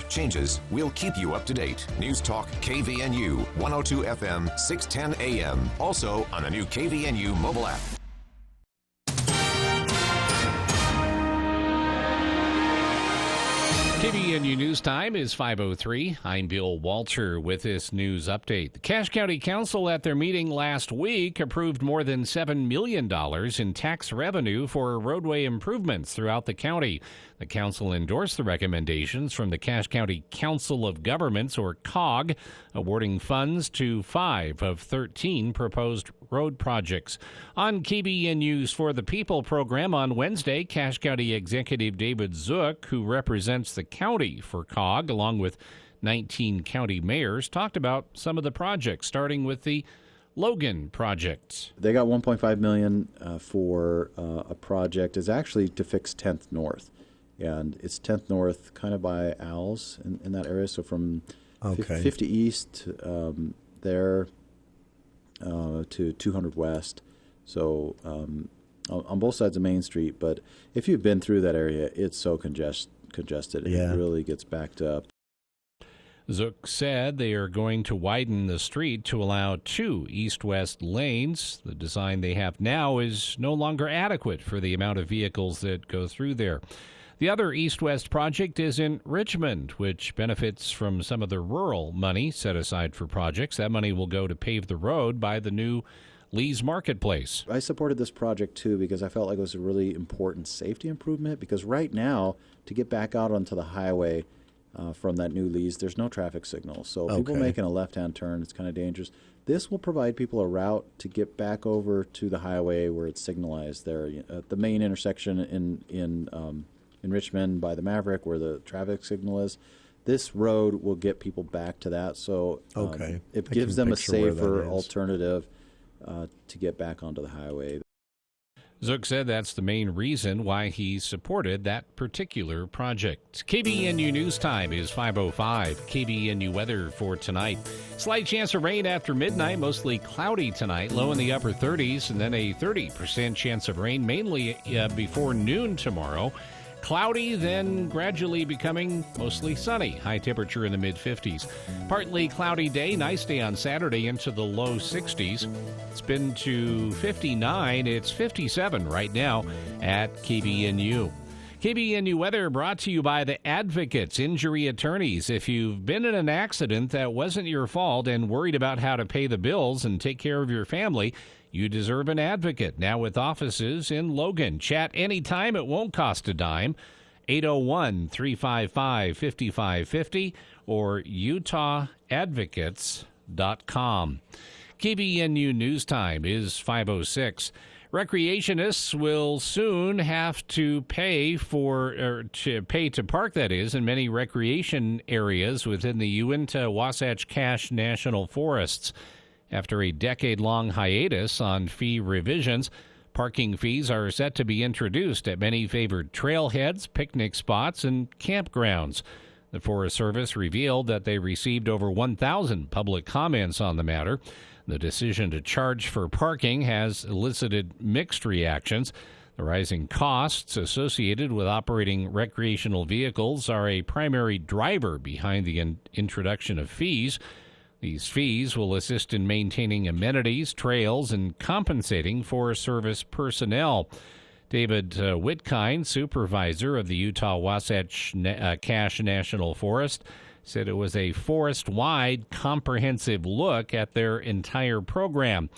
changes, we'll keep you up to date. News Talk KVNU, 102 FM, 610 AM. Also on the new KVNU mobile app. KVNU News Time is 5:03. I'm Bill Walter with this news update. The Cache County Council at their meeting last week approved more than $7 million in tax revenue for roadway improvements throughout the county. The council endorsed the recommendations from the Cache County Council of Governments, or COG, awarding funds to 5 of 13 proposed road projects. On KBNU's For the People program on Wednesday, Cache County Executive David Zook, who represents the county for COG, along with 19 county mayors, talked about some of the projects, starting with the Logan project. They got $1.5 million for a project. It's actually to fix 10th North. And it's 10th North, kind of by Owls in that area. So from 50 East there to 200 West. So on both sides of Main Street. But if you've been through that area, it's so congested. Yeah. It really gets backed up. Zook said they are going to widen the street to allow 2 east-west lanes. The design they have now is no longer adequate for the amount of vehicles that go through there. The other east-west project is in Richmond, which benefits from some of the rural money set aside for projects. That money will go to pave the road by the new Lee's Marketplace. I supported this project, too, because I felt like it was a really important safety improvement, because right now, to get back out onto the highway from that new Lee's, there's no traffic signal. So people making a left-hand turn, it's kind of dangerous. This will provide people a route to get back over to the highway where it's signalized there. At the main intersection in Richmond by the Maverick, where the traffic signal is, this road will get people back to that. So it gives them a safer alternative to get back onto the highway. Zook said that's the main reason why he supported that particular project. KBNU News Time is 5:05. KBNU weather for tonight. Slight chance of rain after midnight, mostly cloudy tonight, low in the upper 30s, and then a 30% chance of rain, mainly before noon tomorrow. Cloudy, then gradually becoming mostly sunny. High temperature in the mid-50s. Partly cloudy day, nice day on Saturday into the low 60s. It's been to 59. It's 57 right now at KBNU. KBNU weather brought to you by the Advocates Injury Attorneys. If you've been in an accident that wasn't your fault and worried about how to pay the bills and take care of your family, you deserve an advocate. Now with offices in Logan. Chat anytime. It won't cost a dime. 801-355-5550 or UtahAdvocates.com. KBNU News Time is 5:06. Recreationists will soon have to pay to park, that is, in many recreation areas within the Uinta-Wasatch Cache National Forests. After a decade-long hiatus on fee revisions, parking fees are set to be introduced at many favored trailheads, picnic spots, and campgrounds. The Forest Service revealed that they received over 1,000 public comments on the matter. The decision to charge for parking has elicited mixed reactions. The rising costs associated with operating recreational vehicles are a primary driver behind the introduction of fees. These fees will assist in maintaining amenities, trails, and compensating Forest Service personnel. David Whitkind, supervisor of the Utah-Wasatch Cache National Forest, said it was a forest-wide comprehensive look at their entire program.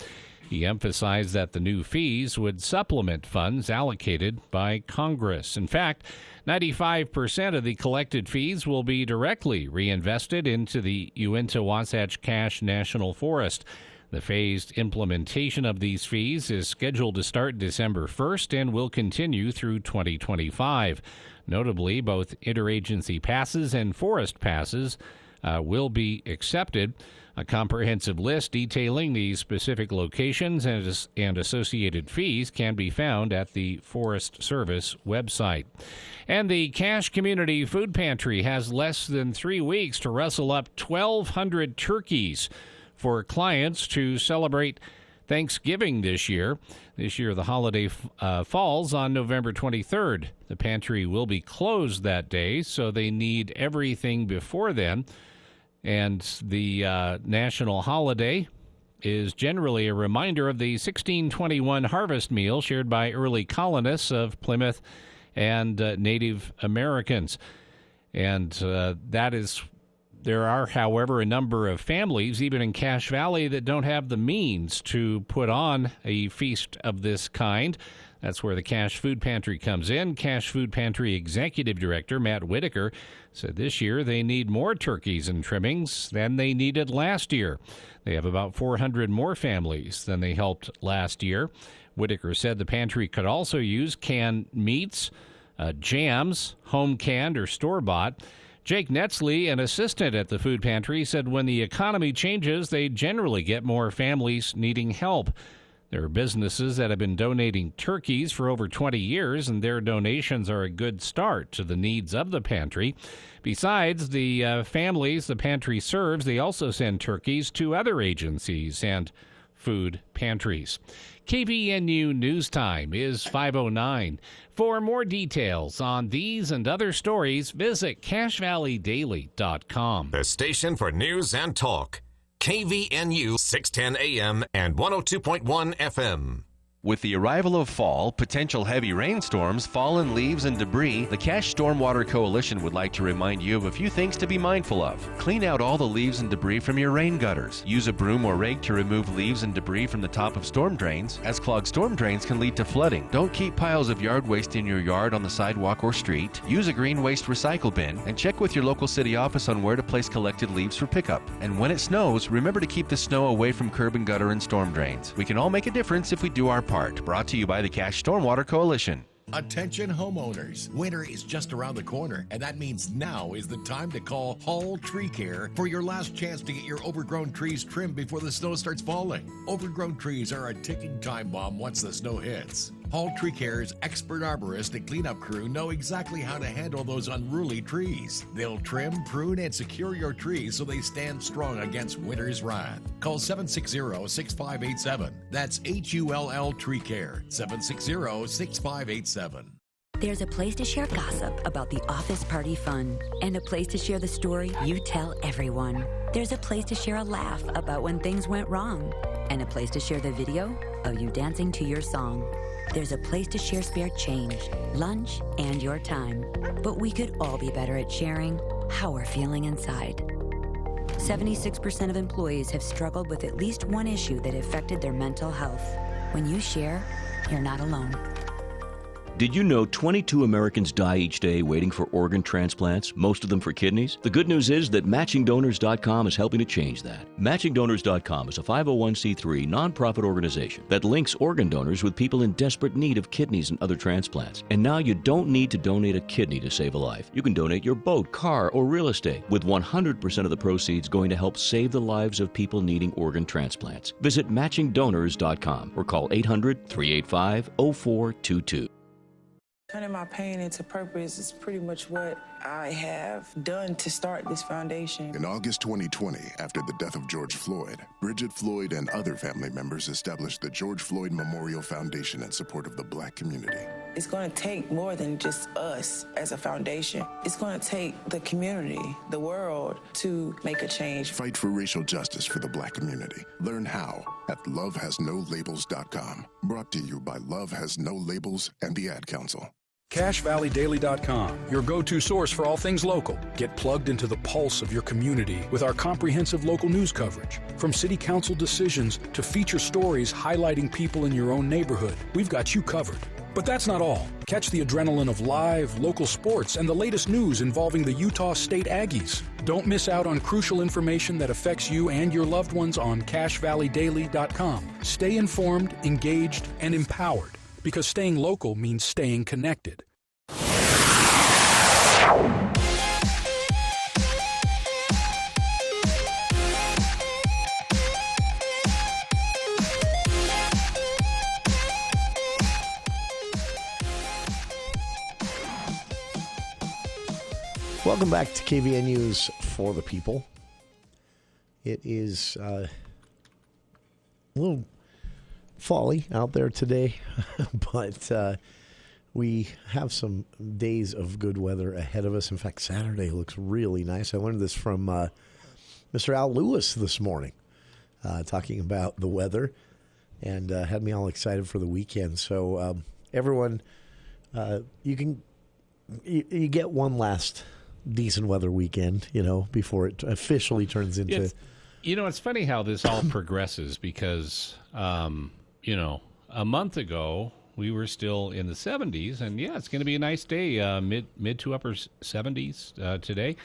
He emphasized that the new fees would supplement funds allocated by Congress. In fact, 95% of the collected fees will be directly reinvested into the Uinta-Wasatch Cache National Forest. The phased implementation of these fees is scheduled to start December 1st and will continue through 2025. Notably, both interagency passes and forest passes will be accepted. A comprehensive list detailing the specific locations and associated fees can be found at the Forest Service website. And the Cache Community Food Pantry has less than 3 weeks to rustle up 1,200 turkeys for clients to celebrate Thanksgiving this year. This year, the holiday falls on November 23rd. The pantry will be closed that day, so they need everything before then. And the national holiday is generally a reminder of the 1621 harvest meal shared by early colonists of Plymouth and Native Americans. And there are, however, a number of families, even in Cache Valley, that don't have the means to put on a feast of this kind. That's where the Cache Food Pantry comes in. Cache Food Pantry Executive Director Matt Whitaker said this year they need more turkeys and trimmings than they needed last year. They have about 400 more families than they helped last year. Whitaker said the pantry could also use canned meats, jams, home canned or store-bought. Jake Netzley, an assistant at the food pantry, said when the economy changes, they generally get more families needing help. There are businesses that have been donating turkeys for over 20 years, and their donations are a good start to the needs of the pantry. Besides the families the pantry serves, they also send turkeys to other agencies and food pantries. KVNU News Time is 5:09. For more details on these and other stories, visit CacheValleyDaily.com. The station for news and talk. KVNU 610 AM and 102.1 FM. With the arrival of fall, potential heavy rainstorms, fallen leaves, and debris, the Cache Stormwater Coalition would like to remind you of a few things to be mindful of. Clean out all the leaves and debris from your rain gutters. Use a broom or rake to remove leaves and debris from the top of storm drains, as clogged storm drains can lead to flooding. Don't keep piles of yard waste in your yard, on the sidewalk, or street. Use a green waste recycle bin, and check with your local city office on where to place collected leaves for pickup. And when it snows, remember to keep the snow away from curb and gutter and storm drains. We can all make a difference if we do our part. Brought to you by the Cache Stormwater Coalition. Attention homeowners, winter is just around the corner, and that means now is the time to call Hall Tree Care for your last chance to get your overgrown trees trimmed before the snow starts falling. Overgrown trees are a ticking time bomb once the snow hits. Hall Tree Care's expert arborist and cleanup crew know exactly how to handle those unruly trees. They'll trim, prune, and secure your trees so they stand strong against winter's wrath. Call 760-6587. That's HULL Tree Care, 760-6587. There's a place to share gossip about the office party fun, and a place to share the story you tell everyone. There's a place to share a laugh about when things went wrong, and a place to share the video of you dancing to your song. There's a place to share spare change, lunch, and your time. But we could all be better at sharing how we're feeling inside. 76% of employees have struggled with at least one issue that affected their mental health. When you share, you're not alone. Did you know 22 Americans die each day waiting for organ transplants, most of them for kidneys? The good news is that MatchingDonors.com is helping to change that. MatchingDonors.com is a 501c3 nonprofit organization that links organ donors with people in desperate need of kidneys and other transplants. And now you don't need to donate a kidney to save a life. You can donate your boat, car, or real estate, with 100% of the proceeds going to help save the lives of people needing organ transplants. Visit MatchingDonors.com or call 800-385-0422. Turning my pain into purpose is pretty much what I have done to start this foundation. In August 2020, after the death of George Floyd, Bridget Floyd and other family members established the George Floyd Memorial Foundation in support of the Black community. It's going to take more than just us as a foundation. It's going to take the community, the world, to make a change. Fight for racial justice for the Black community. Learn how at lovehasnolabels.com. Brought to you by Love Has No Labels and the Ad Council. CacheValleyDaily.com, your go-to source for all things local. Get plugged into the pulse of your community with our comprehensive local news coverage. From city council decisions to feature stories highlighting people in your own neighborhood, we've got you covered. But that's not all. Catch the adrenaline of live, local sports and the latest news involving the Utah State Aggies. Don't miss out on crucial information that affects you and your loved ones on CacheValleyDaily.com. Stay informed, engaged, and empowered, because staying local means staying connected. Welcome back to KVNU's For the People. It is a little folly out there today, but we have some days of good weather ahead of us. In fact, Saturday looks really nice. I learned this from Mr. Al Lewis this morning, talking about the weather, and had me all excited for the weekend. So everyone, you get one last decent weather weekend, before it officially turns into... It's funny how this all progresses because, a month ago we were still in the 70s, and it's going to be a nice day, mid to upper 70s today.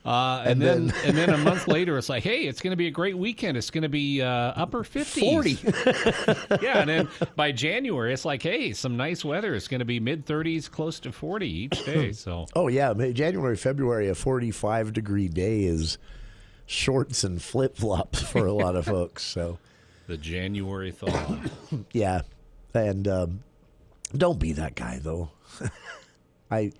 And then a month later, it's like, hey, it's going to be a great weekend. It's going to be upper 50s. 40. Yeah, and then by January, it's like, hey, some nice weather. It's going to be mid 30s, close to 40 each day. So. Oh yeah, January, February, a 45-degree day is shorts and flip-flops for a lot of folks. So the January thaw. Yeah, and don't be that guy though. I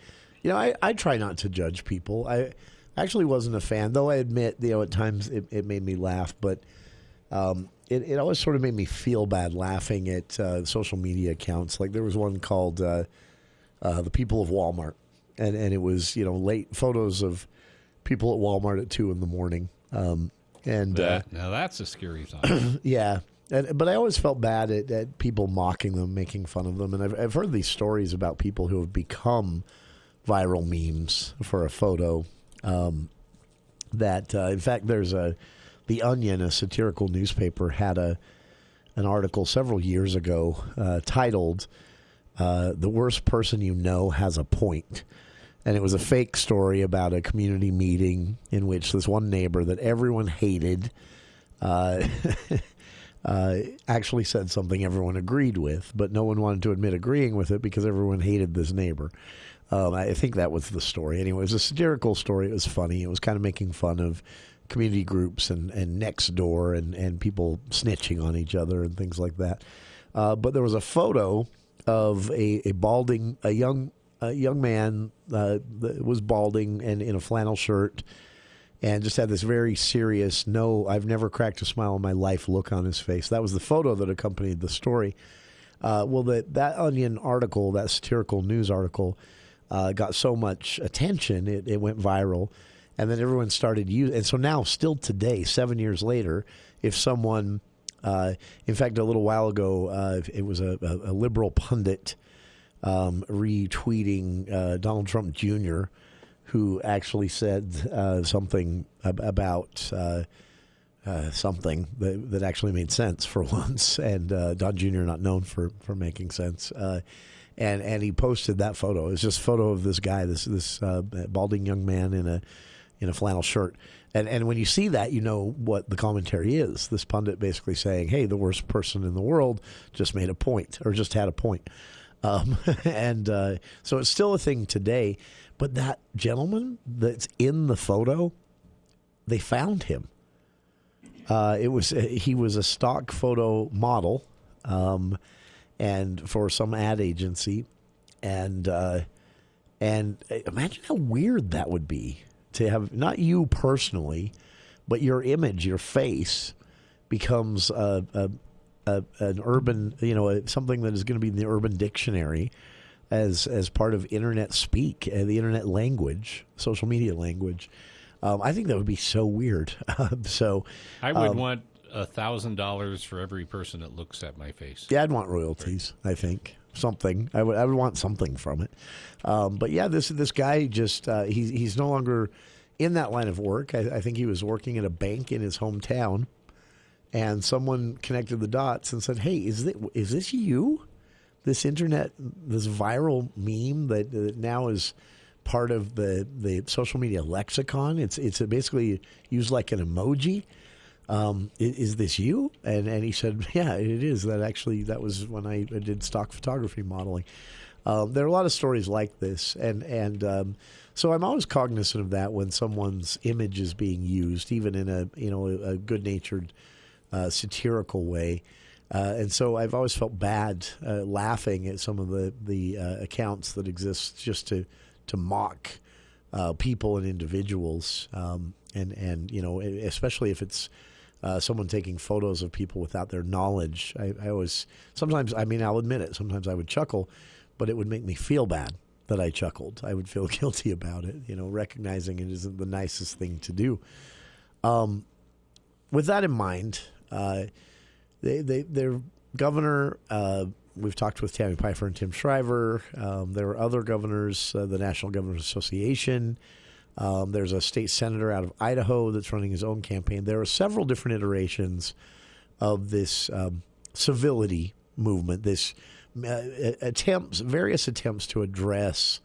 try not to judge people. I actually wasn't a fan, though I admit, at times it made me laugh, but it always sort of made me feel bad laughing at social media accounts. Like there was one called the People of Walmart, and it was late photos of people at Walmart at 2 a.m. Now that's a scary thought. Yeah. But I always felt bad at people mocking them, making fun of them. And I've heard these stories about people who have become viral memes for a photo. In fact, there's The Onion, a satirical newspaper, had an article several years ago titled "The Worst Person You Know Has a Point." And it was a fake story about a community meeting in which this one neighbor that everyone hated actually said something everyone agreed with, but no one wanted to admit agreeing with it because everyone hated this neighbor. I think that was the story. Anyway, it was a satirical story. It was funny. It was kind of making fun of community groups and next door and people snitching on each other and things like that. But there was a photo of a young man that was balding and in a flannel shirt and just had this very serious, no, I've never cracked a smile in my life look on his face. That was the photo that accompanied the story. That Onion article, that satirical news article, got so much attention, it went viral. And then everyone started using, and so now, still today, 7 years later, if someone, in fact, a little while ago, it was a liberal pundit retweeting Donald Trump Jr., who actually said something about something that actually made sense for once, and Don Jr. not known for making sense. And he posted that photo. It's just a photo of this guy, this balding young man in a flannel shirt. And when you see that, you know what the commentary is. This pundit basically saying, hey, the worst person in the world just made a point, or just had a point. So it's still a thing today. But that gentleman that's in the photo, they found him. He was a stock photo model, and for some ad agency, and imagine how weird that would be to have not you personally, but your image, your face, becomes an urban, something that is going to be in the Urban Dictionary as part of internet speak, the internet language, social media language. I think that would be so weird. So I would want $1,000 for every person that looks at my face. Yeah, I'd want royalties. I think something. I would want something from it. But yeah, this guy just he's no longer in that line of work. I think he was working at a bank in his hometown, and someone connected the dots and said, "Hey, is this you? This internet, this viral meme that now is part of the social media lexicon. It's basically used like an emoji. Is this you?" And he said, "Yeah, it is. That was when I did stock photography modeling." There are a lot of stories like this, and so I'm always cognizant of that when someone's image is being used, even in a good-natured satirical way. And so I've always felt bad laughing at some of the accounts that exist just to mock people and individuals, and especially if it's someone taking photos of people without their knowledge. I always, sometimes, I mean, I'll admit it, sometimes I would chuckle, but it would make me feel bad that I chuckled. I would feel guilty about it, recognizing it isn't the nicest thing to do. With that in mind, their governor, we've talked with Tammy Pfeiffer and Tim Shriver. There were other governors, the National Governors Association. There's a state senator out of Idaho that's running his own campaign. There are several different iterations of this civility movement, this various attempts to address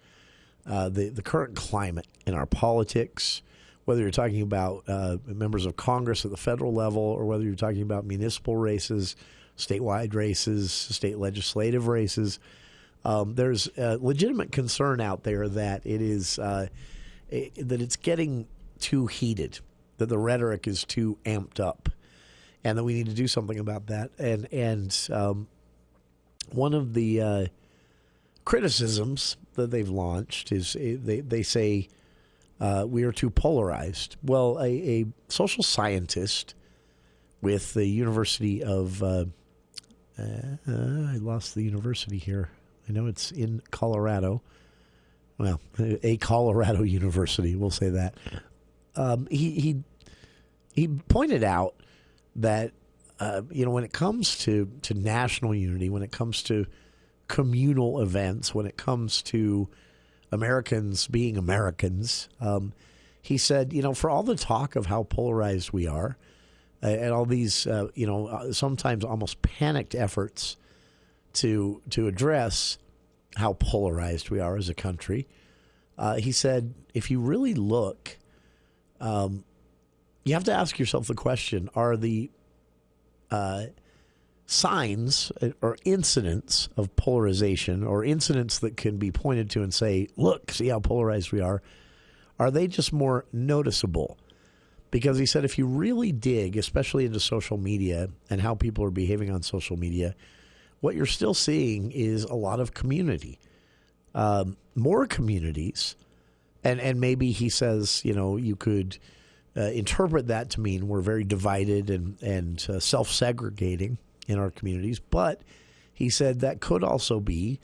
the current climate in our politics, whether you're talking about members of Congress at the federal level or whether you're talking about municipal races, statewide races, state legislative races. There's a legitimate concern out there that that it's getting too heated, that the rhetoric is too amped up, and that we need to do something about that. And one of the criticisms that they've launched is they say we are too polarized. Well, a social scientist with the University of I lost the university here. I know it's in Colorado. Well, a Colorado university, we'll say that. He pointed out that when it comes to national unity, when it comes to communal events, when it comes to Americans being Americans, he said, for all the talk of how polarized we are, and all these, sometimes almost panicked efforts to address how polarized we are as a country, he said, if you really look, you have to ask yourself the question, are the signs or incidents of polarization or incidents that can be pointed to and say, look, see how polarized we are they just more noticeable? Because he said if you really dig, especially into social media and how people are behaving on social media, what you're still seeing is a lot of community, more communities. And maybe he says, you could interpret that to mean we're very divided and self-segregating in our communities. But he said that could also be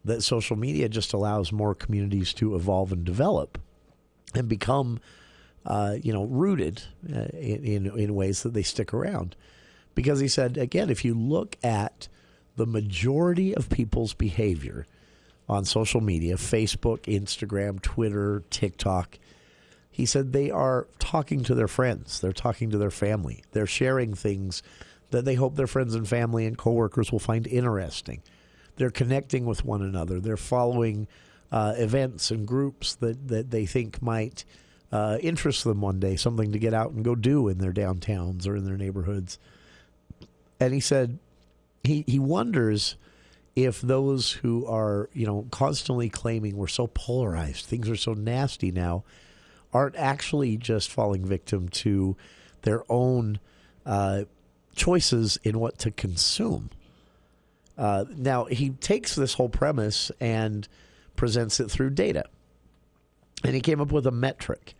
that social media just allows more communities to evolve and develop and become rooted in ways that they stick around. Because he said, again, if you look at the majority of people's behavior on social media, Facebook, Instagram, Twitter, TikTok, he said they are talking to their friends. They're talking to their family. They're sharing things that they hope their friends and family and coworkers will find interesting. They're connecting with one another. They're following events and groups that they think might interest them one day, something to get out and go do in their downtowns or in their neighborhoods. And he said he wonders if those who are, constantly claiming we're so polarized, things are so nasty now, aren't actually just falling victim to their own choices in what to consume. Now, he takes this whole premise and presents it through data. And he came up with a metric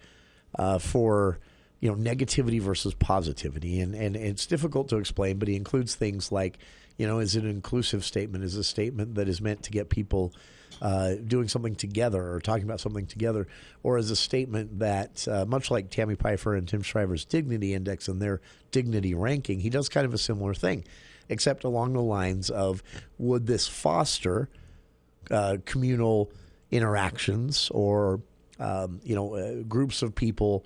for negativity versus positivity. And it's difficult to explain, but he includes things like, is it an inclusive statement? Is it a statement that is meant to get people doing something together or talking about something together? Or is a statement that, much like Tammy Pfeiffer and Tim Shriver's Dignity Index and their Dignity ranking, he does kind of a similar thing, except along the lines of, would this foster communal interactions or groups of people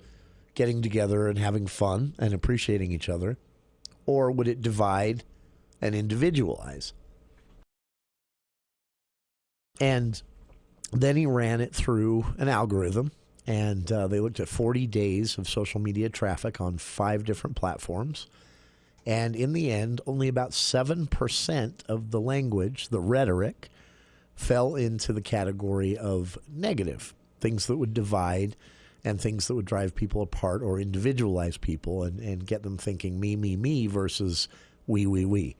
getting together and having fun and appreciating each other, or would it divide and individualize? And then he ran it through an algorithm, and they looked at 40 days of social media traffic on 5 different platforms. And in the end, only about 7% of the language, the rhetoric, fell into the category of negative, things that would divide and things that would drive people apart or individualize people and get them thinking me versus we.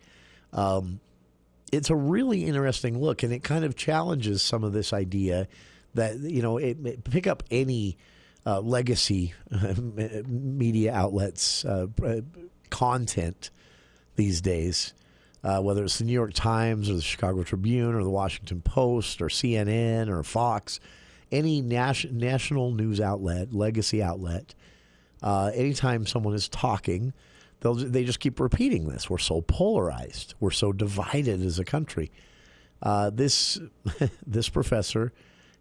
It's a really interesting look, and it kind of challenges some of this idea that, pick up any legacy media outlets, content these days, whether it's the New York Times or the Chicago Tribune or the Washington Post or CNN or Fox, any national news outlet, legacy outlet, anytime someone is talking, they just keep repeating this. We're so polarized. We're so divided as a country. This professor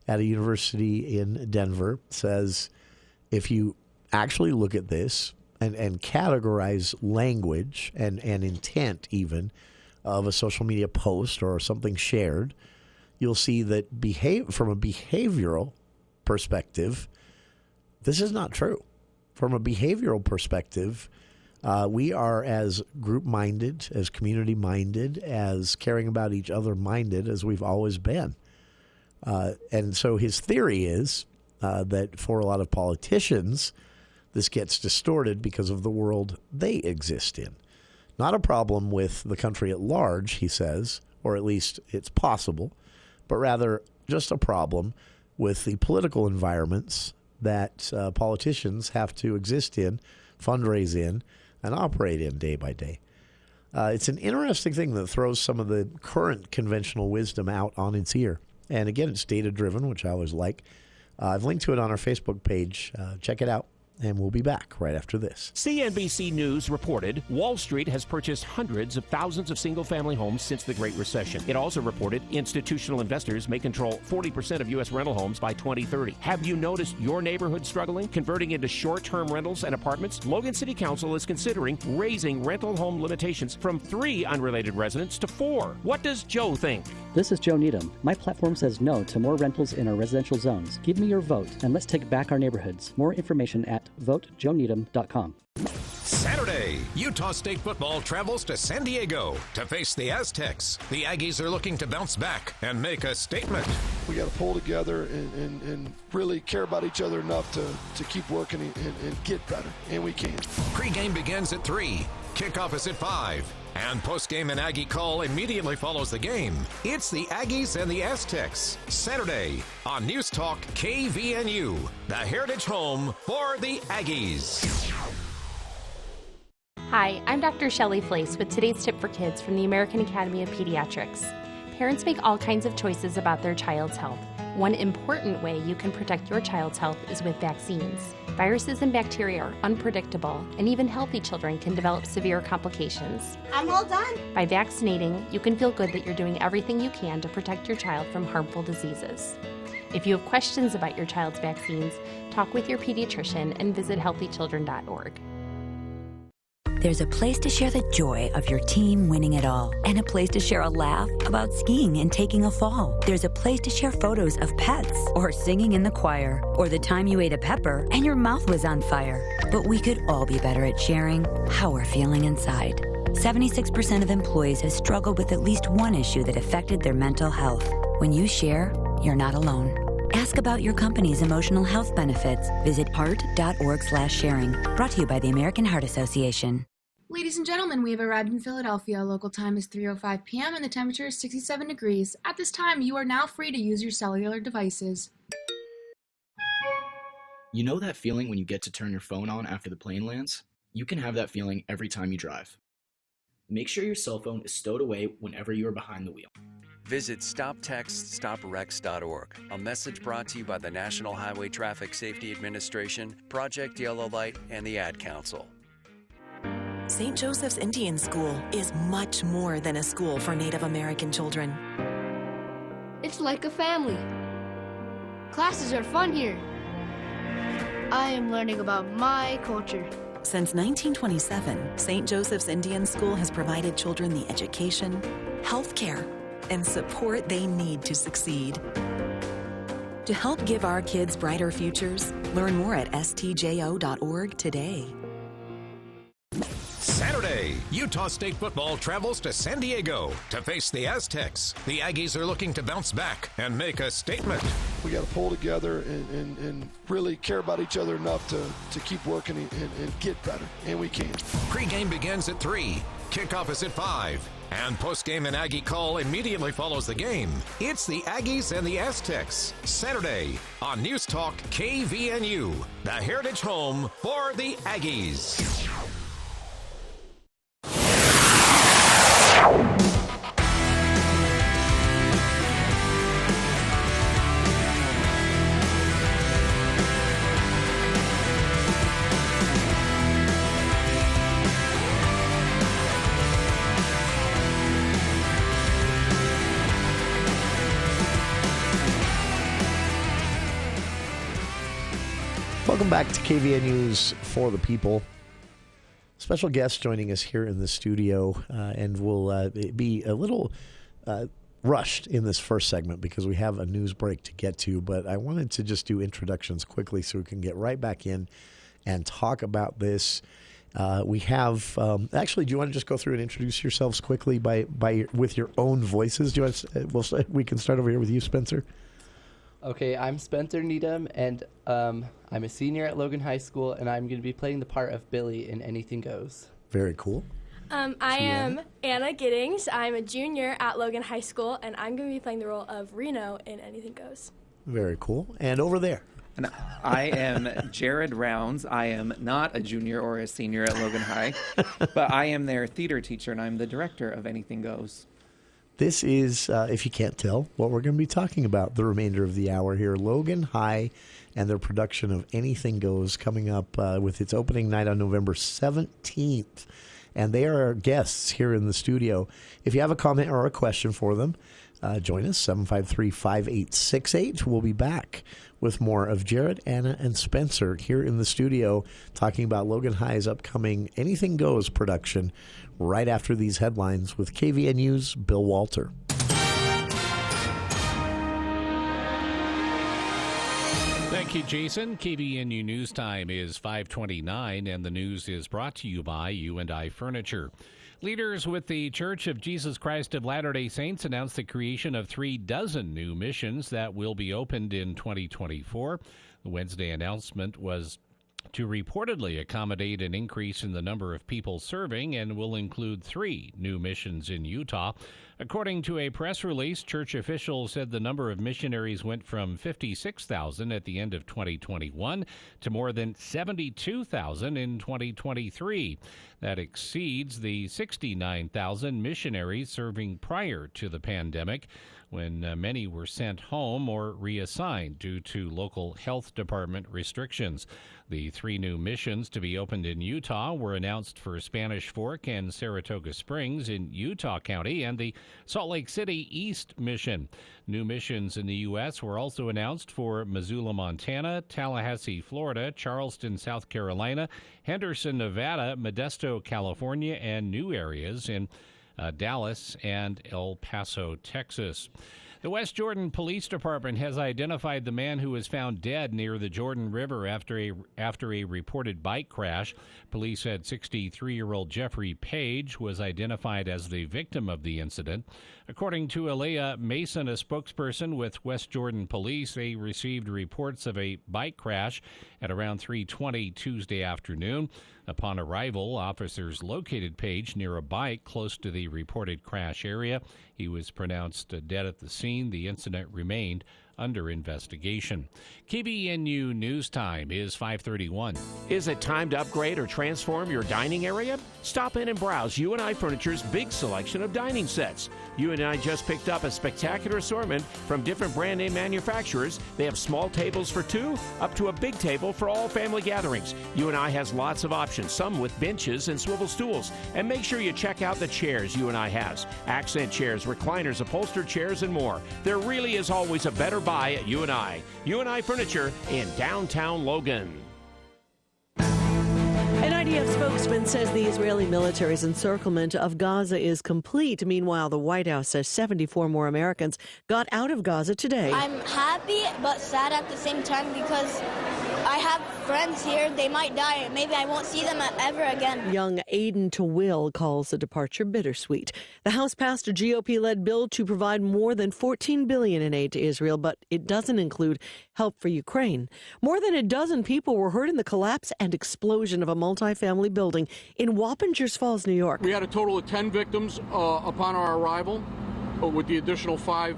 at a university in Denver says if you actually look at this and categorize language and intent even of a social media post or something shared, you'll see that from a behavioral perspective, this is not true. From a behavioral perspective, we are as group-minded, as community-minded, as caring about each other minded as we've always been. And so his theory is that for a lot of politicians, this gets distorted because of the world they exist in. Not a problem with the country at large, he says, or at least it's possible, but rather just a problem with the political environments that politicians have to exist in, fundraise in, and operate in day by day. It's an interesting thing that throws some of the current conventional wisdom out on its ear. And again, it's data-driven, which I always like. I've linked to it on our Facebook page. Check it out. And we'll be back right after this. CNBC News reported Wall Street has purchased hundreds of thousands of single-family homes since the Great Recession. It also reported institutional investors may control 40% of U.S. rental homes by 2030. Have you noticed your neighborhood struggling, converting into short-term rentals and apartments? Logan City Council is considering raising rental home limitations from 3 unrelated residents to 4. What does Joe think? This is Joe Needham. My platform says no to more rentals in our residential zones. Give me your vote, and let's take back our neighborhoods. More information at votejoeneedham.com. Saturday, Utah State football travels to San Diego to face the Aztecs. The Aggies are looking to bounce back and make a statement. We got to pull together and really care about each other enough to keep working and get better, and we can. Pre-game begins at 3. Kickoff is at 5. And post-game and Aggie call immediately follows the game. It's the Aggies and the Aztecs. Saturday on News Talk KVNU, the heritage home for the Aggies. Hi, I'm Dr. Shelley Flace with today's tip for kids from the American Academy of Pediatrics. Parents make all kinds of choices about their child's health. One important way you can protect your child's health is with vaccines. Viruses and bacteria are unpredictable, and even healthy children can develop severe complications. I'm all done. By vaccinating, you can feel good that you're doing everything you can to protect your child from harmful diseases. If you have questions about your child's vaccines, talk with your pediatrician and visit healthychildren.org. There's a place to share the joy of your team winning it all, and a place to share a laugh about skiing and taking a fall. There's a place to share photos of pets, or singing in the choir, or the time you ate a pepper and your mouth was on fire. But we could all be better at sharing how we're feeling inside. 76% of employees have struggled with at least one issue that affected their mental health. When you share, you're not alone. Ask about your company's emotional health benefits. Visit heart.org/sharing. Brought to you by the American Heart Association. Ladies and gentlemen, we have arrived in Philadelphia. Local time is 3:05 p.m. and the temperature is 67 degrees. At this time, you are now free to use your cellular devices. You know that feeling when you get to turn your phone on after the plane lands? You can have that feeling every time you drive. Make sure your cell phone is stowed away whenever you are behind the wheel. Visit StopTextStopWrecks.org. A message brought to you by the National Highway Traffic Safety Administration, Project Yellow Light, and the Ad Council. St. Joseph's Indian School is much more than a school for Native American children. It's like a family. Classes are fun here. I am learning about my culture. Since 1927, St. Joseph's Indian School has provided children the education, health care, and support they need to succeed. To help give our kids brighter futures, learn more at stjo.org today. Saturday, Utah State football travels to San Diego to face the Aztecs. The Aggies are looking to bounce back and make a statement. We got to pull together and really care about each other enough to keep working and get better, and we can. Pre-game begins at 3. Kickoff is at 5. And post-game and Aggie call immediately follows the game. It's the Aggies and the Aztecs. Saturday on News Talk KVNU, the heritage home for the Aggies. Welcome back to KVN News for the People. Special guest joining us here in the studio, and we'll be a little rushed in this first segment because we have a news break to get to, but I wanted to just do introductions quickly so we can get right back in and talk about this. We have actually. Do you want to just go through and introduce yourselves quickly with your own voices? Do you want? We can start over here with you, Spencer. Okay, I'm Spencer Needham, and I'm a senior at Logan High School, and I'm going to be playing the part of Billy in Anything Goes. Very cool. I am Anna Giddings. I'm a junior at Logan High School, and I'm going to be playing the role of Reno in Anything Goes. Very cool. And over there. And I am Jared Rounds. I am not a junior or a senior at Logan High, but I am their theater teacher, and I'm the director of Anything Goes. This is, if you can't tell, what we're going to be talking about the remainder of the hour here. Logan High and their production of Anything Goes coming up with its opening night on November 17th. And they are our guests here in the studio. If you have a comment or a question for them, join us, 753-5868. We'll be back with more of Jared, Anna, and Spencer here in the studio talking about Logan High's upcoming Anything Goes production right after these headlines with KVNU's Bill Walter. Thank you, Jason. KVNU News Time is 5:29, and the news is brought to you by U&I Furniture. Leaders with the Church of Jesus Christ of Latter-day Saints announced the creation of 36 new missions that will be opened in 2024. The Wednesday announcement was to reportedly accommodate an increase in the number of people serving and will include 3 new missions in Utah. According to a press release, church officials said the number of missionaries went from 56,000 at the end of 2021 to more than 72,000 in 2023. That exceeds the 69,000 missionaries serving prior to the pandemic, when many were sent home or reassigned due to local health department restrictions. The 3 new missions to be opened in Utah were announced for Spanish Fork and Saratoga Springs in Utah County and the Salt Lake City East Mission. New missions in the U.S. were also announced for Missoula, Montana, Tallahassee, Florida, Charleston, South Carolina, Henderson, Nevada, Modesto, California, and new areas in Dallas and El Paso, Texas. The West Jordan Police Department has identified the man who was found dead near the Jordan River after a reported bike crash. Police said 63-year-old Jeffrey Page was identified as the victim of the incident. According to Alea Mason, a spokesperson with West Jordan Police, they received reports of a bike crash at around 3:20 Tuesday afternoon. Upon arrival, officers located Page near a bike close to the reported crash area. He was pronounced dead at the scene. The incident remained under investigation. KVNU News Time is 5:31. Is it time to upgrade or transform your dining area? Stop in and browse U&I Furniture's big selection of dining sets. U&I just picked up a spectacular assortment from different brand name manufacturers. They have small tables for 2 up to a big table for all family gatherings. U&I has lots of options, some with benches and swivel stools. And make sure you check out the chairs U&I has. Accent chairs, recliners, upholstered chairs, and more. There really is always a better buy at U&I. U&I Furniture in downtown Logan. An IDF spokesman says the Israeli military's encirclement of Gaza is complete. Meanwhile, the White House says 74 more Americans got out of Gaza today. I'm happy but sad at the same time because I have friends here. They might die. Maybe I won't see them ever again. Young Aiden Tawil calls the departure bittersweet. The House passed a GOP-led bill to provide more than $14 billion in aid to Israel, but it doesn't include help for Ukraine. More than a dozen people were hurt in the collapse and explosion of a multifamily building in Wappingers Falls, New York. We had a total of 10 victims upon our arrival, with the additional 5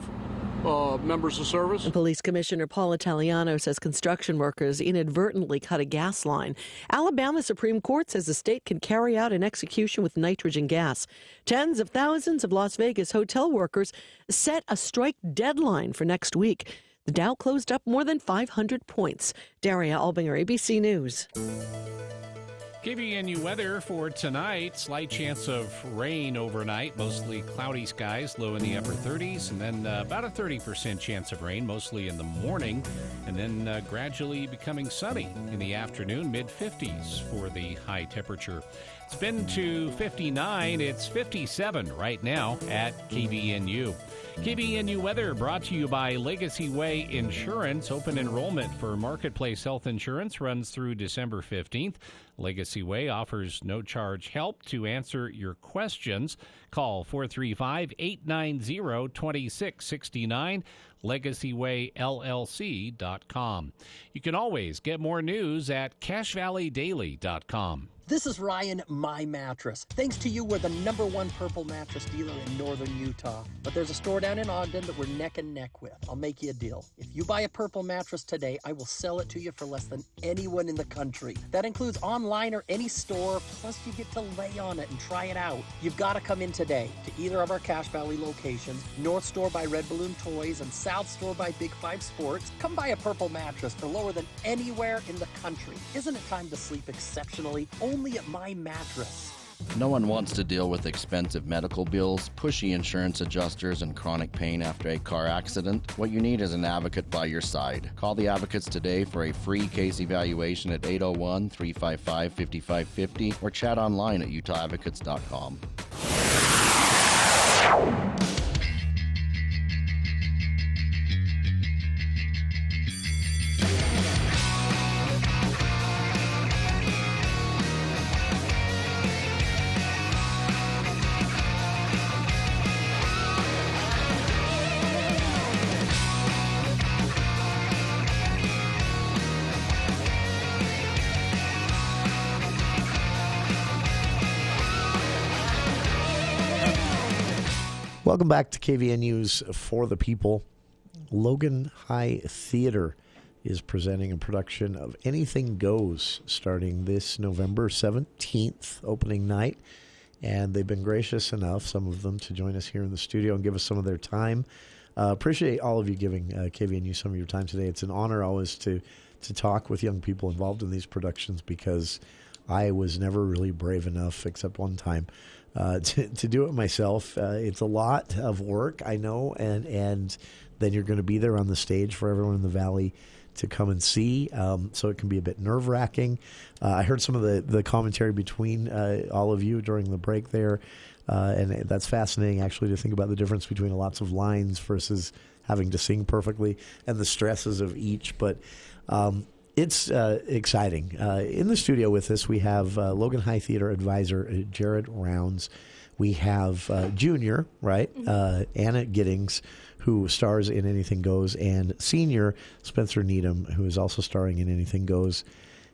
members of service. And Police Commissioner Paul Italiano says construction workers inadvertently cut a gas line. Alabama Supreme Court says the state can carry out an execution with nitrogen gas. Tens of thousands of Las Vegas hotel workers set a strike deadline for next week. The Dow closed up more than 500 points. Daria Albinger, ABC News. KVNU weather for tonight. Slight chance of rain overnight. Mostly cloudy skies, low in the upper 30s. And then about a 30% chance of rain, mostly in the morning. And then gradually becoming sunny in the afternoon, mid-50s for the high temperature. It's been to 59. It's 57 right now at KVNU. KVNU weather brought to you by Legacy Way Insurance. Open enrollment for Marketplace Health Insurance runs through December 15th. Legacy Way offers no-charge help to answer your questions. Call 435-890-2669, LegacyWayLLC.com. You can always get more news at CashValleyDaily.com. This is Ryan, My Mattress. Thanks to you, we're the #1 purple mattress dealer in northern Utah. But there's a store down in Ogden that we're neck and neck with. I'll make you a deal. If you buy a purple mattress today, I will sell it to you for less than anyone in the country. That includes online or any store, plus you get to lay on it and try it out. You've got to come in today to either of our Cache Valley locations, North Store by Red Balloon Toys and South Store by Big 5 Sports. Come buy a purple mattress for lower than anywhere in the country. Isn't it time to sleep exceptionally? Only at My Mattress. No one wants to deal with expensive medical bills, pushy insurance adjusters, and chronic pain after a car accident. What you need is an advocate by your side. Call the advocates today for a free case evaluation at 801-355-5550 or chat online at utahodvocates.com. Welcome back to KVNU's For the People. Logan High Theater is presenting a production of Anything Goes starting this November 17th, opening night. And they've been gracious enough, some of them, to join us here in the studio and give us some of their time. Appreciate all of you giving KVNU some of your time today. It's an honor always to talk with young people involved in these productions because I was never really brave enough, except one time, to do it myself. It's a lot of work, I know, and then you're going to be there on the stage for everyone in the Valley to come and see, so it can be a bit nerve-wracking. I heard some of the commentary between all of you during the break there, and that's fascinating, actually, to think about the difference between lots of lines versus having to sing perfectly and the stresses of each, but it's exciting. In the studio with us, we have Logan High Theater advisor Jared Rounds. We have junior, right, Anna Giddings, who stars in Anything Goes, and senior Spencer Needham, who is also starring in Anything Goes.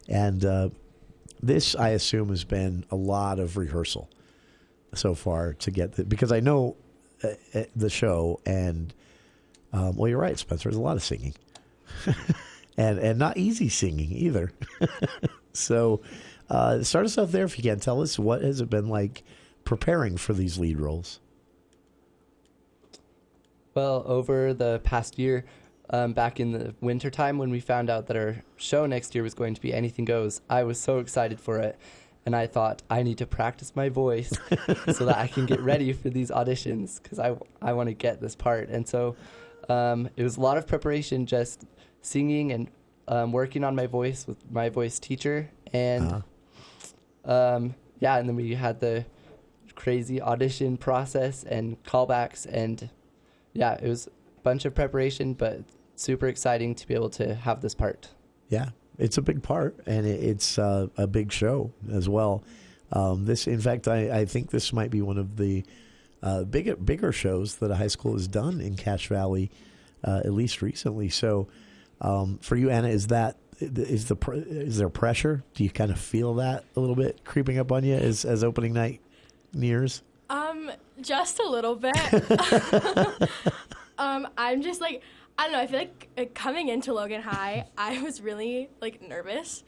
And this, I assume, has been a lot of rehearsal so far to get because I know the show, and well, you're right, Spencer. There's a lot of singing. And not easy singing either. So start us off there if you can. Tell us, what has it been like preparing for these lead roles? Well, over the past year, back in the wintertime when we found out that our show next year was going to be Anything Goes, I was so excited for it. And I thought, I need to practice my voice so that I can get ready for these auditions because I want to get this part. And so it was a lot of preparation, just singing and working on my voice with my voice teacher. And and then we had the crazy audition process and callbacks. And yeah, it was a bunch of preparation, but super exciting to be able to have this part. Yeah, it's a big part, and it's a big show as well. In fact, I think this might be one of the bigger shows that a high school has done in Cache Valley, at least recently. So for you, Anna, is there pressure? Do you kind of feel that a little bit creeping up on you as opening night nears? Just a little bit. I'm just like, I don't know, I feel like coming into Logan High, I was really like nervous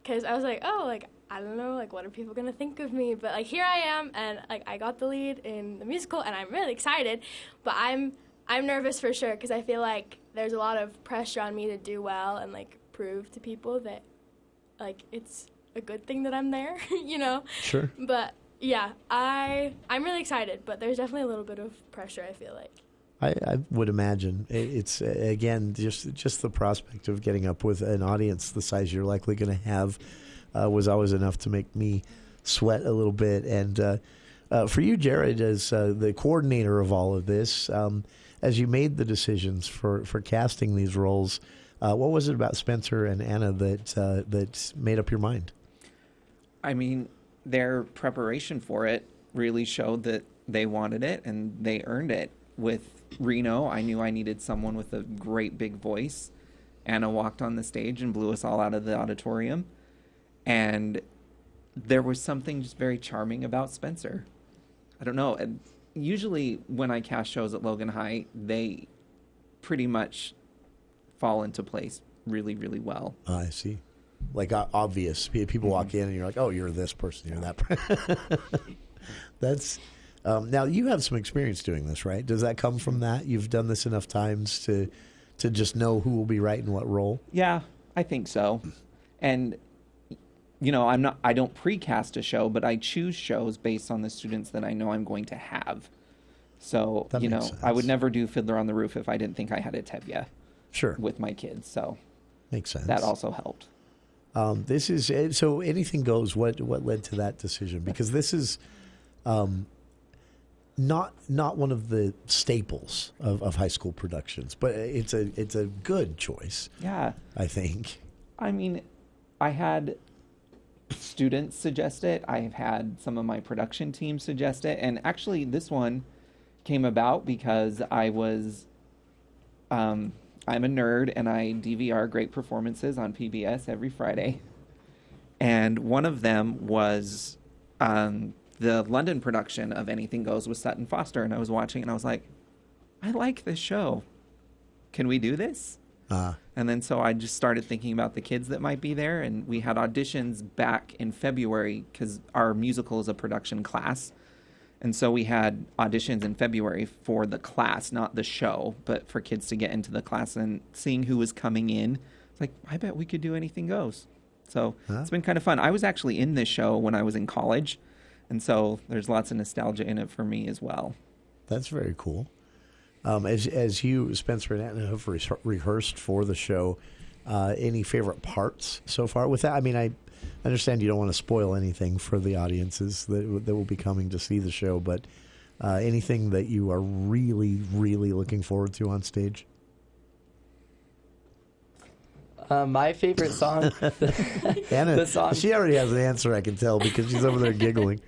because I was like, oh, like, I don't know, like, what are people going to think of me? But like, here I am, and like, I got the lead in the musical, and I'm really excited, but I'm nervous for sure because I feel like there's a lot of pressure on me to do well and like prove to people that like it's a good thing that I'm there, you know? Sure. But yeah, I'm really excited, but there's definitely a little bit of pressure, I feel like. I would imagine it's again just the prospect of getting up with an audience the size you're likely going to have was always enough to make me sweat a little bit. And for you, Jared, as the coordinator of all of this, as you made the decisions for casting these roles, what was it about Spencer and Anna that made up your mind? I mean, their preparation for it really showed that they wanted it and they earned it. With Reno, I knew I needed someone with a great big voice. Anna walked on the stage and blew us all out of the auditorium. And there was something just very charming about Spencer. I don't know. Usually when I cast shows at Logan High, they pretty much fall into place really, really well. I see. Like obvious. People walk in and you're like, oh, you're this person, you're that person. That's... now, you have some experience doing this, right? Does that come from that? You've done this enough times to just know who will be right in what role? Yeah, I think so. And, you know, I don't precast a show, but I choose shows based on the students that I know I'm going to have. So, That you know, makes sense. I would never do Fiddler on the Roof if I didn't think I had a Tevye. Sure. With my kids, so makes sense. That also helped. This is so anything goes. What led to that decision? Because this is not one of the staples of high school productions, but it's a good choice. Yeah, I think. I mean, I had students suggest it. I've had some of my production team suggest it, and actually, this one came about because I was. I'm a nerd, and I DVR great performances on PBS every Friday. And one of them was the London production of Anything Goes with Sutton Foster. And I was watching, and I was like, I like this show. Can we do this? And then so I just started thinking about the kids that might be there. And we had auditions back in February because our musical is a production class. And so we had auditions in February for the class, not the show, but for kids to get into the class, and seeing who was coming in. It's like, I bet we could do Anything Goes. So It's been kind of fun. I was actually in this show when I was in college, and so there's lots of nostalgia in it for me as well. That's very cool. As you, Spencer and Anna, have rehearsed for the show, any favorite parts so far? With that, I mean, I understand you don't want to spoil anything for the audiences that will be coming to see the show, but anything that you are really, really looking forward to on stage? My favorite song, Anna, the song. She already has an answer, I can tell, because she's over there giggling.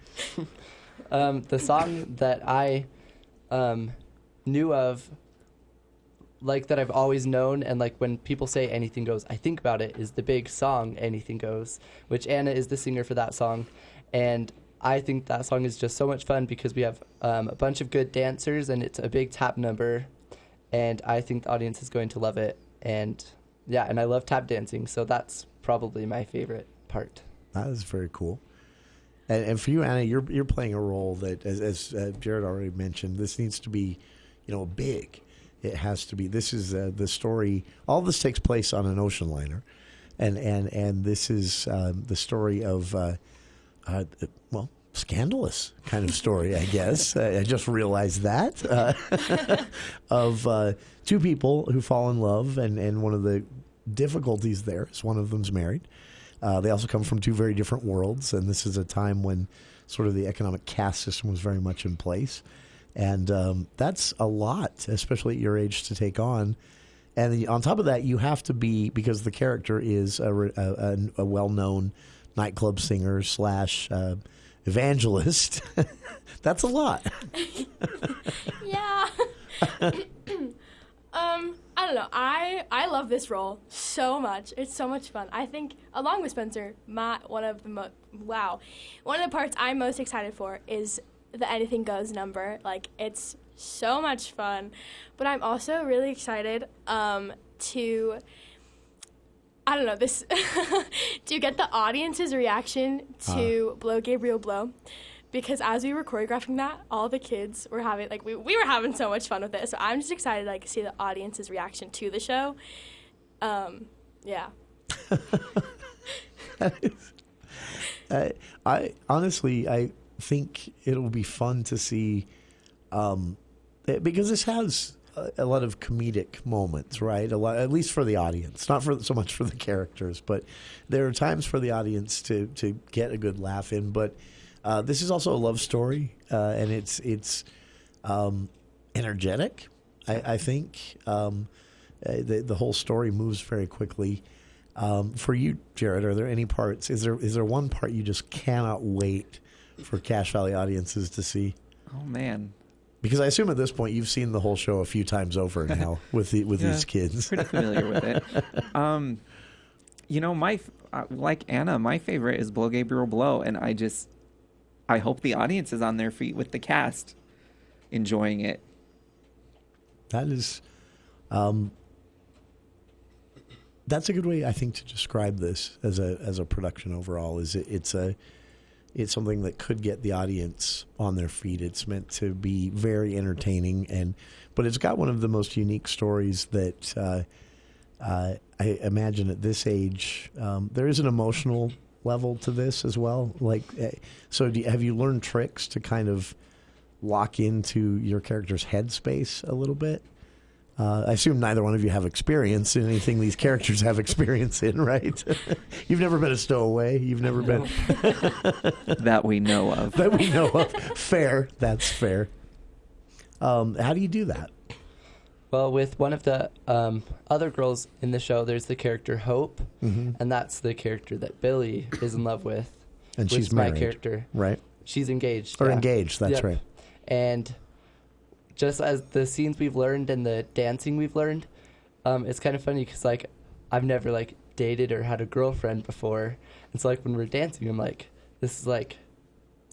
The song that I knew of, like that I've always known, and like when people say Anything Goes, I think about it, is the big song Anything Goes, which Anna is the singer for that song. And I think that song is just so much fun because we have a bunch of good dancers, and it's a big tap number, and I think the audience is going to love it. And yeah, and I love tap dancing, so that's probably my favorite part. That is very cool. And for you, Anna, you're playing a role that, as Jared already mentioned, this needs to be, big. It has to be. This is the story. All this takes place on an ocean liner, and this is the story of, scandalous kind of story, I guess. I just realized that of two people who fall in love, and one of the difficulties there is one of them's married. They also come from two very different worlds, and this is a time when sort of the economic caste system was very much in place. And that's a lot, especially at your age, to take on. And on top of that, you have to be, because the character is a well-known nightclub singer / evangelist. That's a lot. Yeah. I don't know. I love this role so much. It's so much fun. I think, along with Spencer, one of the parts I'm most excited for is the Anything Goes number. Like, it's so much fun. But I'm also really excited to, I don't know, this to get the audience's reaction to Blow Gabriel Blow. Because as we were choreographing that, all the kids were having, like, we were having so much fun with it. So I'm just excited, like, to see the audience's reaction to the show. Yeah. I honestly, I think it'll be fun to see, because this has a lot of comedic moments, right? A lot, at least for the audience, not for so much for the characters, but there are times for the audience to get a good laugh in. But this is also a love story, and it's energetic. I think the whole story moves very quickly. For you, Jared, are there any parts? Is there one part you just cannot wait for Cache Valley audiences to see? Oh man. Because I assume at this point you've seen the whole show a few times over now with these kids. Pretty familiar with it. Like Anna, my favorite is Blow Gabriel Blow, and I hope the audience is on their feet with the cast, enjoying it. That is, that's a good way, I think, to describe this as a production overall. It's something that could get the audience on their feet. It's meant to be very entertaining, but it's got one of the most unique stories that I imagine at this age. There is an emotional level to this as well. Have you learned tricks to kind of lock into your character's headspace a little bit? I assume neither one of you have experience in anything these characters have experience in, right? You've never been a stowaway. You've never been... That we know of. That we know of. Fair. That's fair. How do you do that? Well, with one of the other girls in the show, there's the character Hope, and that's the character that Billy is in love with. And she's married. My character. Right. She's engaged. Or engaged, that's right. And just as the scenes we've learned and the dancing we've learned, it's kind of funny because, like, I've never, like, dated or had a girlfriend before. And so, like, when we're dancing, I'm like, this is, like...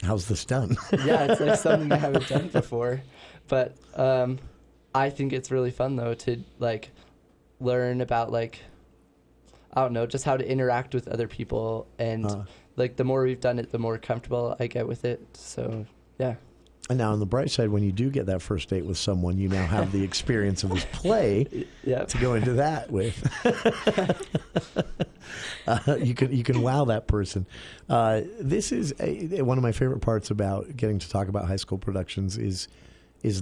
How's this done? Yeah, it's, like, something I haven't done before. But I think it's really fun, though, to, like, learn about, like, I don't know, just how to interact with other people. And, like, the more we've done it, the more comfortable I get with it. So, yeah. And now on the bright side, when you do get that first date with someone, you now have the experience of this play to go into that with. You can wow that person. This is one of my favorite parts about getting to talk about high school productions is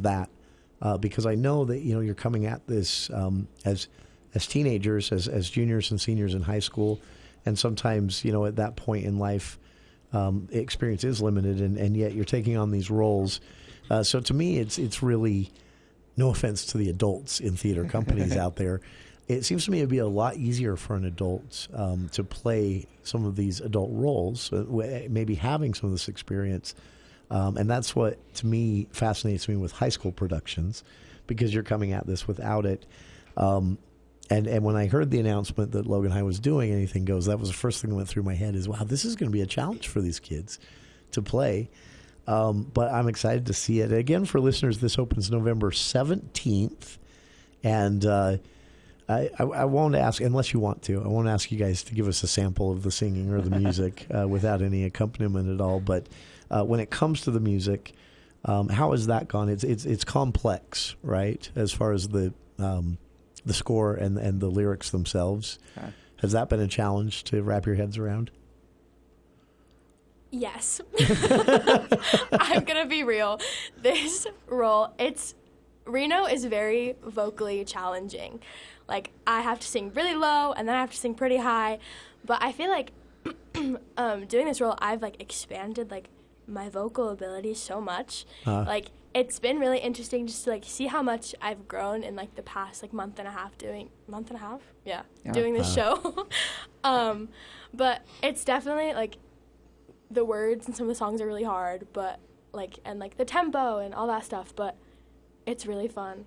that because I know that you're coming at this as teenagers, as juniors and seniors in high school, and sometimes at that point in life. Experience is limited, and yet you're taking on these roles. So to me, it's really, no offense to the adults in theater companies out there, it seems to me it'd be a lot easier for an adult to play some of these adult roles, maybe having some of this experience. And that's what, to me, fascinates me with high school productions, because you're coming at this without it. And when I heard the announcement that Logan High was doing Anything Goes, that was the first thing that went through my head is, wow, this is going to be a challenge for these kids to play. But I'm excited to see it. Again, for listeners, this opens November 17th. And I won't ask, unless you want to, I won't ask you guys to give us a sample of the singing or the music without any accompaniment at all. But when it comes to the music, how has that gone? It's complex, right, as far as the score and the lyrics themselves. Okay. Has that been a challenge to wrap your heads around? Yes. I'm going to be real. This role, Reno is very vocally challenging. Like, I have to sing really low, and then I have to sing pretty high. But I feel like doing this role, I've, like, expanded, like, my vocal ability so much. Like, it's been really interesting just to, like, see how much I've grown in, like, the past, like, month and a half? Yeah. Doing this show. But it's definitely, like, the words and some of the songs are really hard, but, like, and, like, the tempo and all that stuff, but it's really fun.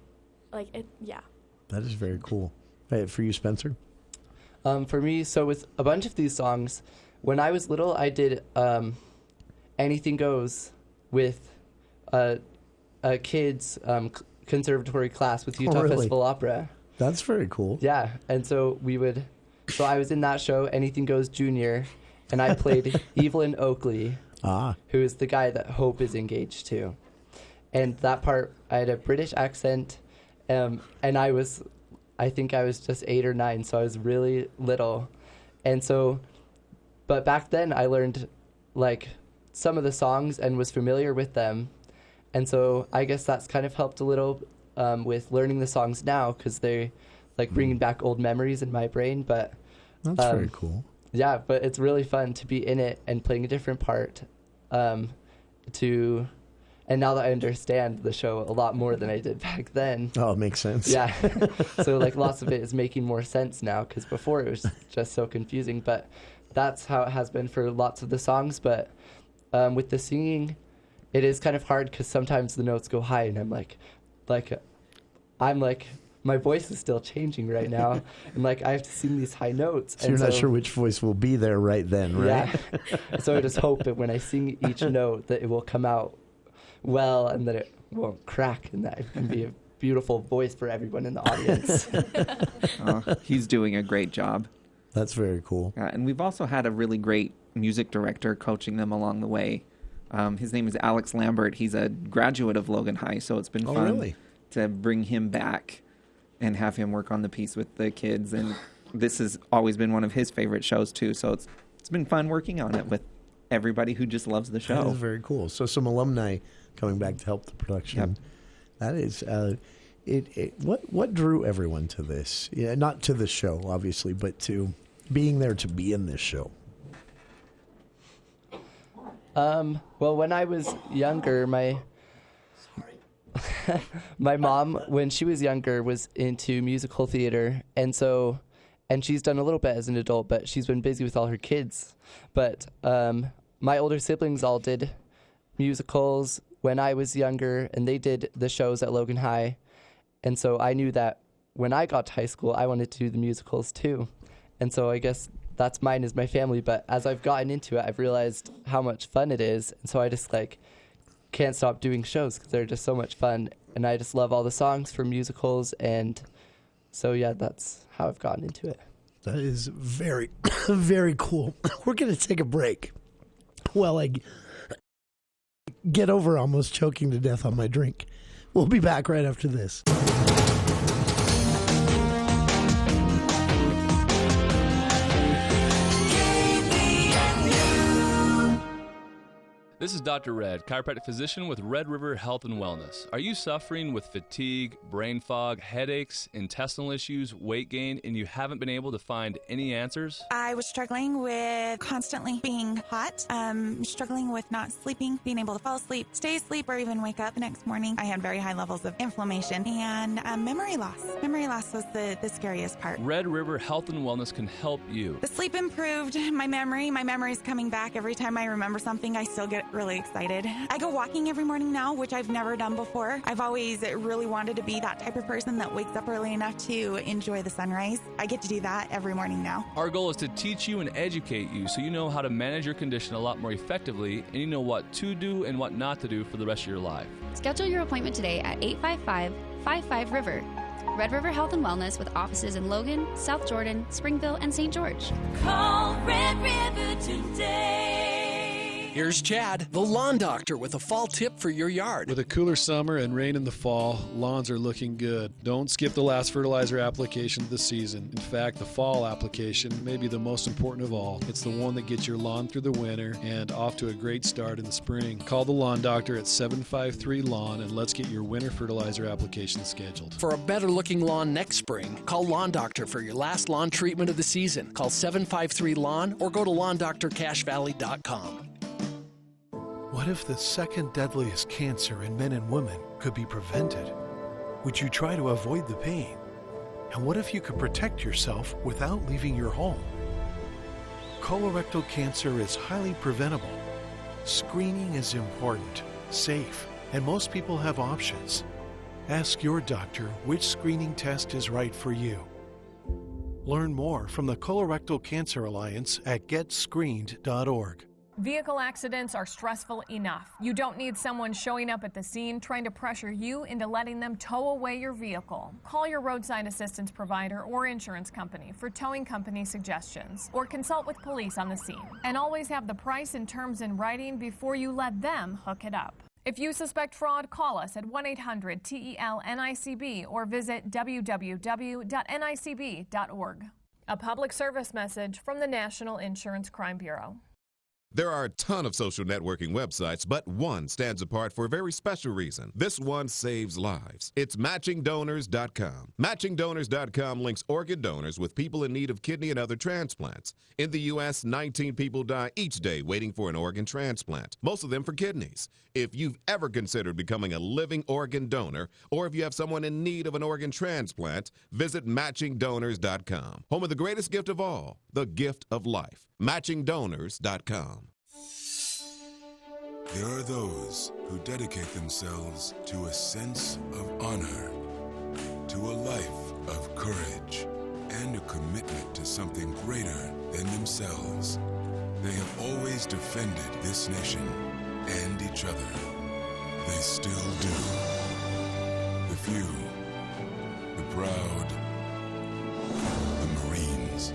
Like, yeah. That is very cool. Hey, for you, Spencer? For me, so with a bunch of these songs, when I was little, I did Anything Goes with a kids' conservatory class with Utah Festival Opera. That's very cool. Yeah, and so so I was in that show, Anything Goes Junior, and I played Evelyn Oakley, who is the guy that Hope is engaged to. And that part, I had a British accent, and I think I was just 8 or 9, so I was really little. And so, but back then I learned like some of the songs and was familiar with them. And so I guess that's kind of helped a little with learning the songs now, because they're like bringing back old memories in my brain. But that's very cool. Yeah, but it's really fun to be in it and playing a different part. And now that I understand the show a lot more than I did back then. Oh, it makes sense. Yeah. So like lots of it is making more sense now, because before it was just so confusing. But that's how it has been for lots of the songs. But with the singing, it is kind of hard, because sometimes the notes go high and I'm like, my voice is still changing right now, and like I have to sing these high notes. So you're not sure which voice will be there right then, right? Yeah. So I just hope that when I sing each note that it will come out well and that it won't crack, and that it can be a beautiful voice for everyone in the audience. He's doing a great job. That's very cool. And we've also had a really great music director coaching them along the way. His name is Alex Lambert. He's a graduate of Logan High, so it's been fun to bring him back and have him work on the piece with the kids. And this has always been one of his favorite shows, too. So it's been fun working on it with everybody who just loves the show. That is very cool. So some alumni coming back to help the production. Yep. That is, what drew everyone to this? Yeah, not to the show, obviously, but to being there to be in this show. Well, when I was younger, my mom, when she was younger, was into musical theater, and she's done a little bit as an adult, but she's been busy with all her kids. But my older siblings all did musicals when I was younger, and they did the shows at Logan High, and so I knew that when I got to high school, I wanted to do the musicals too. And so I guess that's mine is my family, but as I've gotten into it, I've realized how much fun it is, and so I just can't stop doing shows because they're just so much fun, and I just love all the songs from musicals, and so yeah, that's how I've gotten into it. That is very, very cool. We're going to take a break while I get over almost choking to death on my drink. We'll be back right after this. This is Dr. Red, chiropractic physician with Red River Health and Wellness. Are you suffering with fatigue, brain fog, headaches, intestinal issues, weight gain, and you haven't been able to find any answers? I was struggling with constantly being hot, struggling with not sleeping, being able to fall asleep, stay asleep, or even wake up the next morning. I had very high levels of inflammation and memory loss. Memory loss was the scariest part. Red River Health and Wellness can help you. The sleep improved, my memory's coming back. Every time I remember something, I still get really excited. I go walking every morning now, which I've never done before. I've always really wanted to be that type of person that wakes up early enough to enjoy the sunrise. I get to do that every morning now. Our goal is to teach you and educate you so you know how to manage your condition a lot more effectively, and you know what to do and what not to do for the rest of your life. Schedule your appointment today at 855-55-RIVER. Red River Health and Wellness with offices in Logan, South Jordan, Springville, and St. George. Call Red River today. Here's Chad, the lawn doctor, with a fall tip for your yard. With a cooler summer and rain in the fall, lawns are looking good. Don't skip the last fertilizer application of the season. In fact, the fall application may be the most important of all. It's the one that gets your lawn through the winter and off to a great start in the spring. Call the lawn doctor at 753-LAWN and let's get your winter fertilizer application scheduled. For a better-looking lawn next spring, call Lawn Doctor for your last lawn treatment of the season. Call 753-LAWN or go to LawnDoctorCashValley.com. What if the second deadliest cancer in men and women could be prevented? Would you try to avoid the pain? And what if you could protect yourself without leaving your home? Colorectal cancer is highly preventable. Screening is important, safe, and most people have options. Ask your doctor which screening test is right for you. Learn more from the Colorectal Cancer Alliance at getscreened.org. Vehicle accidents are stressful enough. You don't need someone showing up at the scene trying to pressure you into letting them tow away your vehicle. Call your roadside assistance provider or insurance company for towing company suggestions, or consult with police on the scene. And always have the price and terms in writing before you let them hook it up. If you suspect fraud, call us at 1-800-TEL-NICB or visit www.nicb.org. A public service message from the National Insurance Crime Bureau. There are a ton of social networking websites, but one stands apart for a very special reason. This one saves lives. It's MatchingDonors.com. MatchingDonors.com links organ donors with people in need of kidney and other transplants. In the U.S., 19 people die each day waiting for an organ transplant, most of them for kidneys. If you've ever considered becoming a living organ donor, or if you have someone in need of an organ transplant, visit MatchingDonors.com. Home of the greatest gift of all, the gift of life. MatchingDonors.com. There are those who dedicate themselves to a sense of honor, to a life of courage, and a commitment to something greater than themselves. They have always defended this nation and each other. They still do. The few, the proud, the Marines.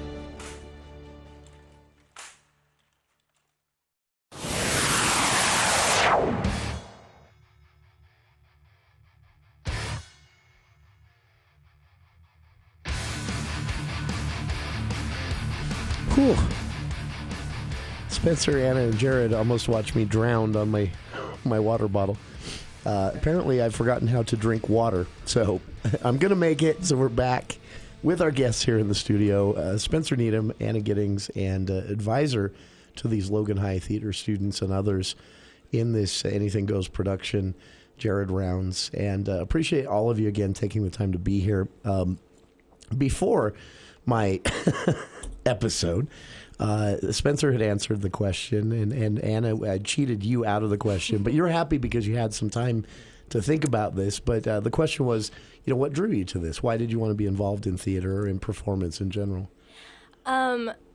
Whew. Spencer, Anna, and Jared almost watched me drown on my water bottle. Apparently, I've forgotten how to drink water, so I'm going to make it. So we're back with our guests here in the studio, Spencer Needham, Anna Giddings, and advisor to these Logan High theater students and others in this Anything Goes production, Jared Rounds. And appreciate all of you again taking the time to be here. Before my episode, Spencer had answered the question, and Anna had cheated you out of the question, but you're happy because you had some time to think about this. But the question was, what drew you to this? Why did you want to be involved in theater or in performance in general?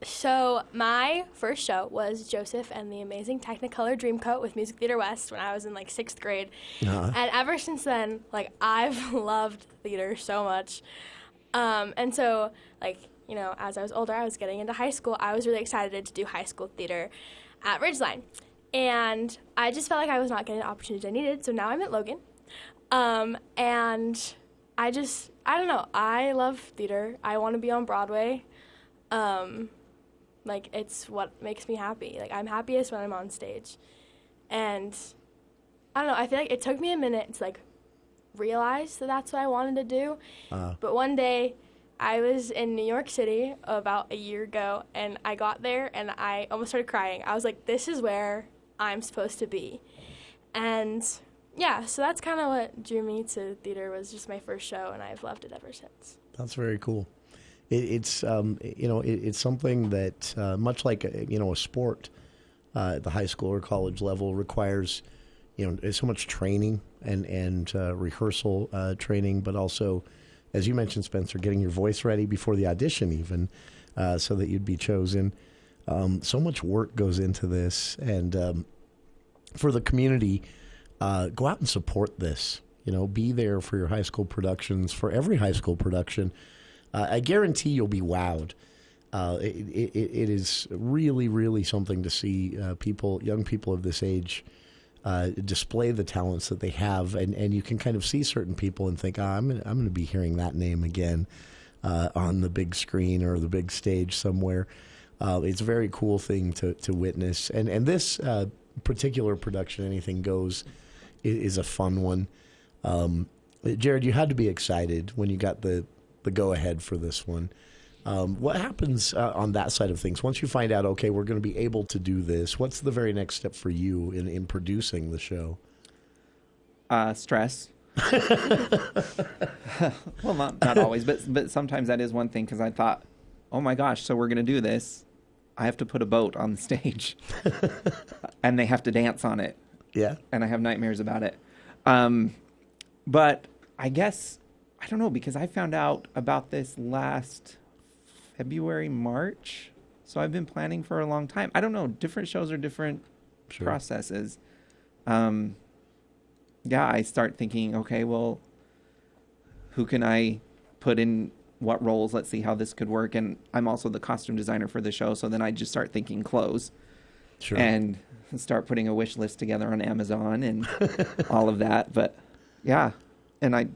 So my first show was Joseph and the Amazing Technicolor Dreamcoat with Music Theater West when I was in 6th grade. And ever since then, I've loved theater so much. And so as I was older, I was getting into high school. I was really excited to do high school theater at Ridgeline. And I just felt like I was not getting the opportunity I needed, so now I'm at Logan. And I don't know, I love theater. I want to be on Broadway. It's what makes me happy. I'm happiest when I'm on stage. And I don't know, I feel like it took me a minute to, realize that that's what I wanted to do. But one day, I was in New York City about a year ago, and I got there, and I almost started crying. I was like, this is where I'm supposed to be. And, yeah, so that's kind of what drew me to theater, was just my first show, and I've loved it ever since. That's very cool. It's something that, much like, a sport at the high school or college level requires, so much training and rehearsal training, but also, as you mentioned, Spencer, getting your voice ready before the audition even, so that you'd be chosen. So much work goes into this. And for the community, go out and support this. Be there for your high school productions, for every high school production. I guarantee you'll be wowed. It is really, really something to see young people of this age, display the talents that they have, and you can kind of see certain people and think, I'm going to be hearing that name again on the big screen or the big stage somewhere. It's a very cool thing to witness, and this particular production, Anything Goes, is a fun one. Jared, you had to be excited when you got the go ahead for this one. What happens on that side of things? Once you find out, okay, we're going to be able to do this, what's the very next step for you in producing the show? Stress. Well, not always, but sometimes that is one thing, because I thought, oh my gosh, so we're going to do this. I have to put a boat on the stage, and they have to dance on it. Yeah. And I have nightmares about it. But I guess, I don't know, because I found out about this last February, March. So I've been planning for a long time. I don't know. Different shows are different processes. I start thinking, okay, well, who can I put in what roles? Let's see how this could work. And I'm also the costume designer for the show. So then I just start thinking clothes. Sure. And start putting a wish list together on Amazon and all of that. But yeah. And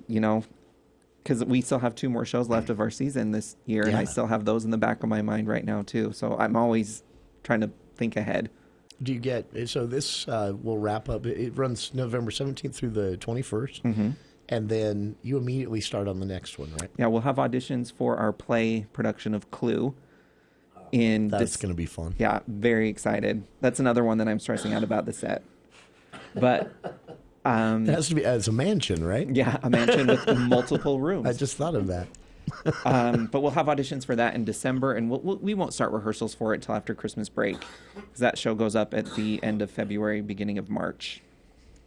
because we still have 2 more shows left of our season this year, and I still have those in the back of my mind right now too. So I'm always trying to think ahead. Do you get, so this will wrap up, it runs November 17th through the 21st, Mm-hmm. and then you immediately start on the next one, right? Yeah, we'll have auditions for our play production of Clue. That's going to be fun. Yeah, very excited. That's another one that I'm stressing out about the set. But it has to be, it's a mansion, right? Yeah, a mansion with multiple rooms. I just thought of that. But we'll have auditions for that in December, and we won't start rehearsals for it till after Christmas break, because that show goes up at the end of February, beginning of March.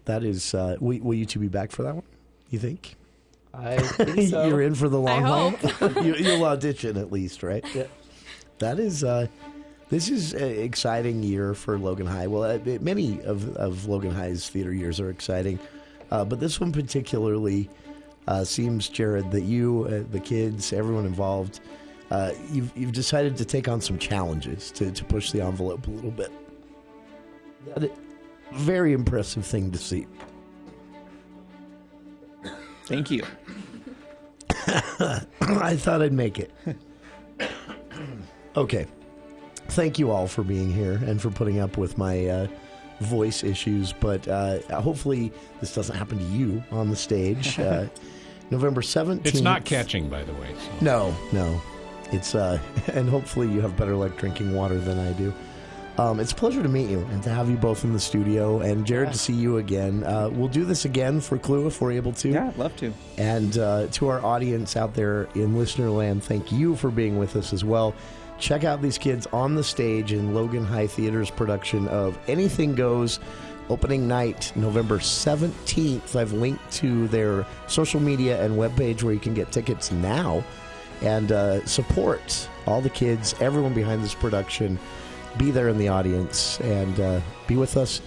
That is, will you two be back for that one, you think? I think so. You're in for the long haul? hope. You'll audition at least, right? Yeah. That is, this is an exciting year for Logan High. Well, many of Logan High's theater years are exciting, but this one particularly seems, Jared, that you, the kids, everyone involved, you've decided to take on some challenges to push the envelope a little bit. Very impressive thing to see. Thank you. I thought I'd make it. Okay. Thank you all for being here and for putting up with my voice issues, but hopefully this doesn't happen to you on the stage. November 17th. It's not catching, by the way. So. No. It's and hopefully you have better luck drinking water than I do. It's a pleasure to meet you and to have you both in the studio, and Jared, to see you again. We'll do this again for Clue if we're able to. Yeah, I'd love to. And to our audience out there in listener land, thank you for being with us as well. Check out these kids on the stage in Logan High Theater's production of Anything Goes, opening night, November 17th. I've linked to their social media and webpage where you can get tickets now and support all the kids, everyone behind this production. Be there in the audience and be with us